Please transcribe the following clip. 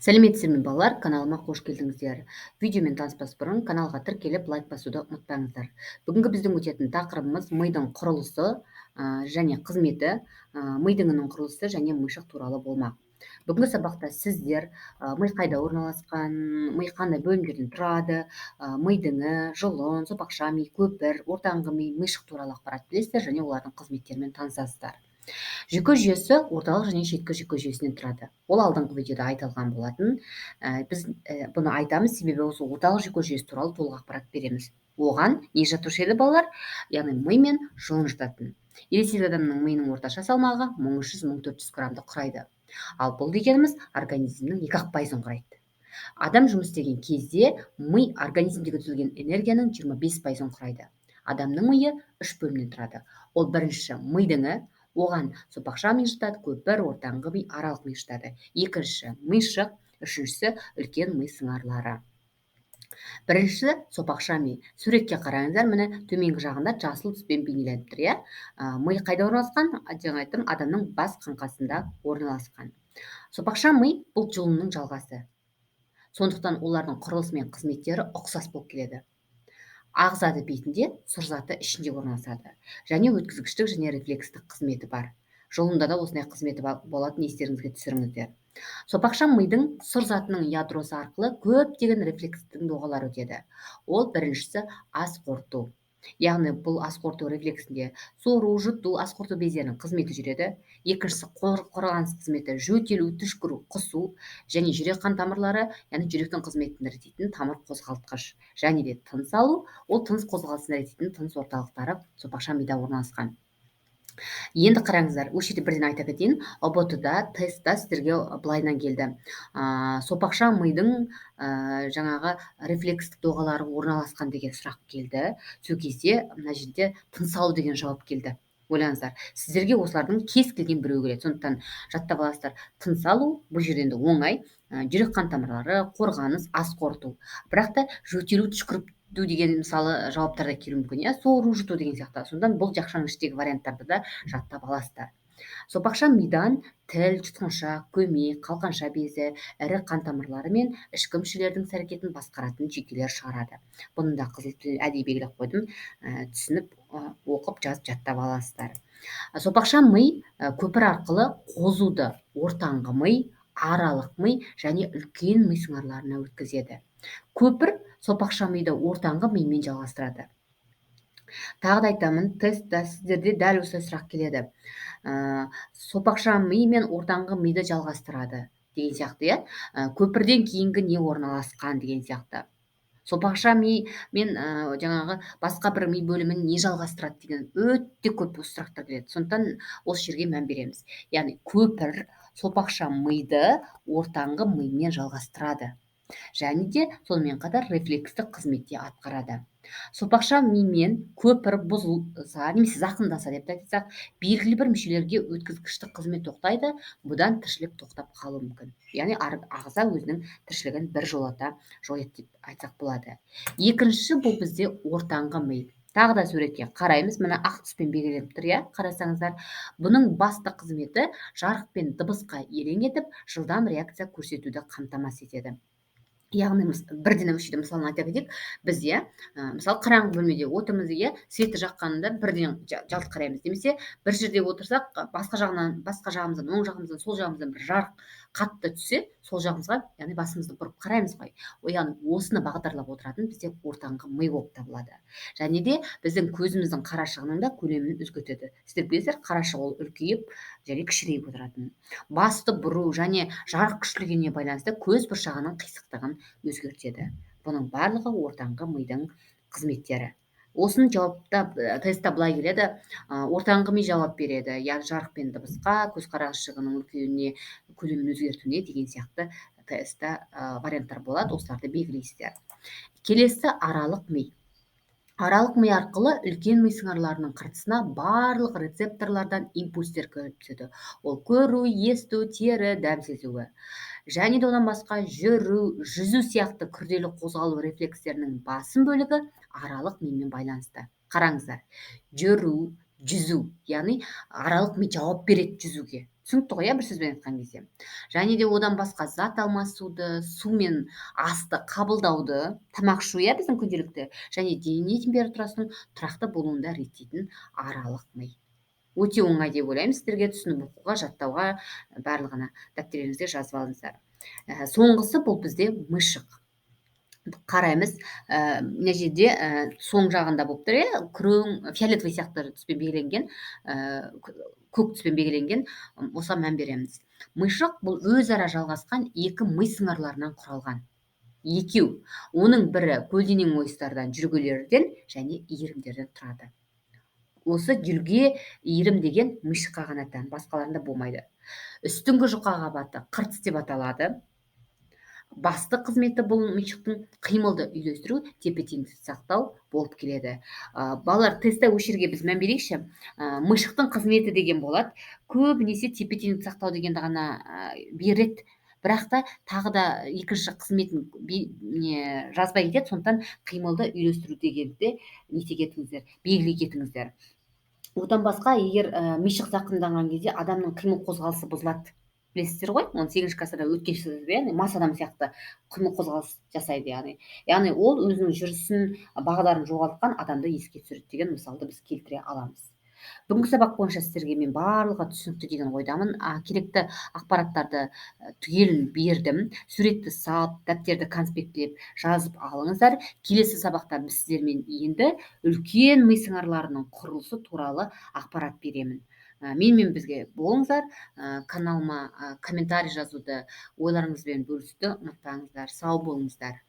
Сәлеметсіздер ме балалар, каналыма қош келдіңіздер. Видеомен таныспас бұрын каналға тіркеліп лайк басуды ұмытпаңыздар. Бүгінгі біздің өтетін тақырыбымыз мидың құрылысы және қызметі, мидың құрылысы және мишық туралы болмақ. Бүгінгі сабақта сіздер ми қайда орналасқан, ми қандай бөлімдерден тұрады, мидың жұлын, сопақша ми, көпір, ортаңғы ми, мишық туралы ақпарат білесіздер және олардың қызметтерімен танысасыздар. Жүйке жүйесі орталық және шеткі жүйке жүйесінен тұрады. Ол алдыңғы видеода айтылған болатын. Біз бұны айтамыз, себебі осы орталық жүйке жүйесі туралы толық ақпарат береміз. Оған не жатушы еді балалар? Яғни ми мен жұлын жататын. Ересек адамның миының орташа салмағы 1300-1400 граммды құрайды. Ал бұл дегеніміз организмнің 2% құрайды. Адам жұмыс істеген кезде ми организмдегі түзілген энергияның 25% құрайды. Адамның миы 3 бөлімнен тұрады. Ол бірінші мидың, оған сопақша ми жатады, көпір, ортаңғы ми, аралық ми жатады. Екінші мишық, үшіншісі үлкен ми сыңарлары. Біріншісі сопақша ми. Суретке қараңыздар, міне төменгі жағында жасыл түспен бейнеленіп тұр, иә? Ми қайда орналасқан? Жаңа айттым, адамның бас қаңқасында орналасқан. Сопақша ми бұл жұлынның жалғасы. Сондықтан олардың құрылысы мен қызметтері ұқсас болып келеді. Ағзады бетінде, сұр заты ішінде орналасады. Және өткізгіштік және рефлекстік қызметі бар. Жұлында да осындай қызметі болатын, естеріңізге түсіріңіздер. Сопақша мидың сұр затының ядросы арқылы көптеген рефлекстік доғалар өтеді. Ол біріншісі ас қорыту. Яғни бұл ас қорыту рефлексінде сору, жұту, ас қорыту бездерінің қызметі жүреді. Екіншісі қорғаныс қызметі, жөтелу, түшкіру, құсу және жүрек қан тамырлары, яғни жүректің қызметін реттейтін тамыр қозғалтқыш. Және де тыныс алу, ол тыныс қозғалысын реттейтін тыныс орталықтары сопақша мида орналасқан. Енді қараңыздар, осы жерде бірден айта кетейін, ұбт-да, тестта сіздерге былайынан келді. Сопақша мидың жаңағы рефлекстік доғалары орналасқан деген сұрақ келді. Сол кезде мына жерде тыныс алу деген жауап келді. Ойлаңыздар, сіздерге осылардың кез келген біреу келеді. Сондықтан жаттап аласыздар. Тыныс алу бұл жерде енді оңай, жүрек қан тамырлары, қорғаныс, ас қорыту. Бірақ та жөтелу, түшкіріп деген мысалы жауаптарда келуі мүмкін, иә, сору, жұту деген сияқты. Сондықтан бұл жақшаның іштегі варианттарды да жаттап аласыздар. Сопақша мидан тіл, жұтқыншақ, көмей, қалқанша безі, ірі қан тамырлары мен ішкі мүшелердің іс әрекетін басқаратын жүйкелер шығарады. Бұны да қызыл тіл әдейі белгілеп қойдым, түсініп оқып жазып жаттап аласыздар. Сопақша ми көпір арқылы қозуды ортаңғы ми, аралық ми және үлкен ми сыңарларына өткізеді. Көпір сопақша миды ортаңғы мимен жалғастырады. Тағы да айтамын, тестта сіздерде дәл осы сұрақ келеді. Сопақша ми мен ортаңғы миды жалғастырады деген сияқты, иә? Көпірден кейінгі не орналасқан деген сияқты. Сопақша ми мен жаңағы басқа бір ми бөлімін не жалғастырады деген өте көп осы сұрақтар келеді. Сондықтан осы жерге мән береміз. Яғни көпір сопақша миды ортаңғы мимен жалғастырады. Және де сонымен қатар рефлекстік қызметте атқарады. Сопақша мимен көпір бұзылса, немесе зақымдаса деп айтсақ, белгілі бір мүшелерге өткізгіштік қызмет тоқтайды, бұдан тіршілік тоқтап қалуы мүмкін. Яғни ағза өзінің тіршілігін бір жолата жояды деп айтсақ болады. Екіншісі бұл бізде ортаңғы ми. Тағы да суретке қараймыз, мына ақ түспен белгіленіп тұр, иә, қарасаңыздар. Бұның басты қызметі жарық пен дыбысқа елең етіп, жылдам реакция көрсетуді қамтамасыз етеді. Яғни бірден осы жерде мысалын айта кетейік, біз, иә, мысалы қараңғы бөлмеде отырмыз, иә, светті жаққанында бірден жалт қараймыз. Немесе бір жерде отырсақ, басқа жағымыздан, оң жағымыздан, сол жағымыздан бір жарық қатты түссе, сол жағымызға, яғни басымызды бұрып қараймыз ғой. Яғни осыны бағдарлап отыратын бізде ортаңғы ми болып табылады. Және де біздің көзіміздің қарашығының да көлемін өзгертеді. Сіздер білесіздер, қарашық ол үлкейіп және кішірейіп отыратын. Басты бұру және жарық күштілігіне байланысты көз бұршағының қисықтығын өзгертеді. Бұның барлығы ортаңғы мидың қызметтері. Осының жауапта тестта былай келеді, ортаңғы ми жауап береді, яғни жарық пен дыбысқа, көз қарашығының үлкеюіне, көлемін өзгертуіне деген сияқты тестта варианттар болады, осыларды белгілейсіздер. Келесі аралық ми. Аралық ми арқылы үлкен ми сыңарларының қыртысына барлық рецепторлардан импульстер кіріп түседі. Ол көру, есту, тері, дәм сезуі. Және де одан басқа жүру, жүзу сияқты күрделі қозғалу рефлекстерінің басым бөлігі аралық мимен байланысты. Қараңыздар, жүру, жүзу, яғни аралық ми жауап береді жүзуге. түсінікті ғой, иә, бір сөзбен айтқан кезде. Және де одан басқа зат алмасуды, су мен асты қабылдауды, тамақ ішу, иә, біздің күнделікті, және дене температурасының тұрақты болуын да реттейтін аралық ми. Өте оңай деп ойлаймын сіздерге түсініп оқуға, жаттауға, барлығына дәптеріңізге жазып алыңыздар. Соңғысы бұл бізде мышық. Қараймыз, мына жерде соң жағында болып тұр, иә, күрең фиолетовый сияқты түспен белгіленген, көк түспен белгіленген, осыған мән береміз. Мышық бұл өзара жалғасқан екі ми сыңарларынан құралған. Екеу. Оның бірі көлденең ойыстардан, жүргелерден және иірімдерден тұрады. Осы жүрге, иірім деген мышыққа ғана тән, басқаларында болмайды. Үстіңгі жұқа қабаты қыртыс деп аталады. Басты қызметі бұл мышықтың қимылды үйлестіру, тепе-теңдікті сақтау болып келеді. Балалар, тестті осы жерге біз мән берейікші. Мышықтың қызметі деген болады. Көбінесе тепе-теңдікті сақтау дегенді ғана береді. Бірақ та тағы да екінші қызметін жазбай кетеді, сондықтан қимылды үйлестіру дегенді нете кетіңіздер, белгілей кетіңіздер. Одан басқа, егер мышық зақымданған кезде адамның қимыл қозғалысы бұзылады. Білесіздер ғой, 18 ғасырда өткен сөзбе, мас адам сияқты қимыл қозғалыс жасайды, яғни ол өзінің жүрісін, бағдарын жоғалтқан адамды еске түсіреді деген мысалды біз келтіре аламыз. Бүгінгі сабақ бойынша сіздерге мен барлығы түсінікті деген ойдамын. Керекті ақпараттарды түгелін бердім. Суретті салып, дәптерді конспектлеп жазып алыңыздар. Келесі сабақта біз сіздермен енді үлкен ми сыңарларының құрылысы туралы ақпарат беремін. Менімен бізге болыңыздар. Каналыма комментарий жазуды, ойларыңызбен бөлісуді ұмытпаңыздар. Сау болыңыздар.